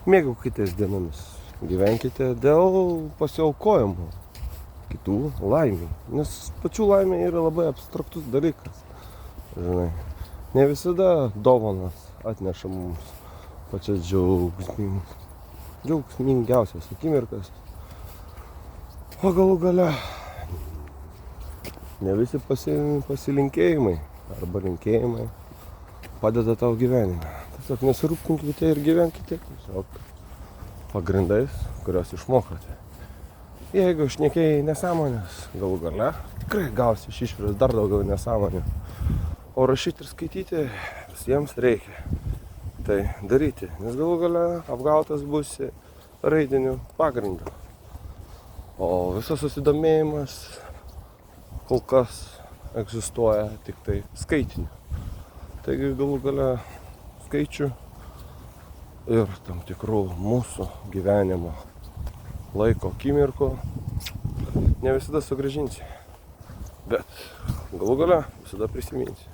Mėgaukitės dienomis. Gyvenkite dėl pasiaukojimo kitų laimiai. Nes pačių laimė yra labai abstraktus dalykas. Žinai, ne visada dovanas atneša mums pačias džiaugsmingiausias akimirkas. O galų gale ne visi pasilinkėjimai arba linkėjimai padeda tau gyvenime. Tiesiog nesirūpinkite ir gyvenkite tiesiog pagrindais, kurios išmokote. Jeigu šnekėjai nesąmonės, galų gale tikrai gausi iš išorės dar daugiau nesąmonių. O rašyti ir skaityti visiems reikia tai daryti, nes galų gale apgautas būsi raidiniu pagrindu. O visas susidomėjimas kol kas egzistuoja tik tai skaitiniu. Taigi galų gale skaičių ir tam tikrų mūsų gyvenimo laiko akimirkų ne visada sugrąžinsi, bet galų gale visada prisiminsi.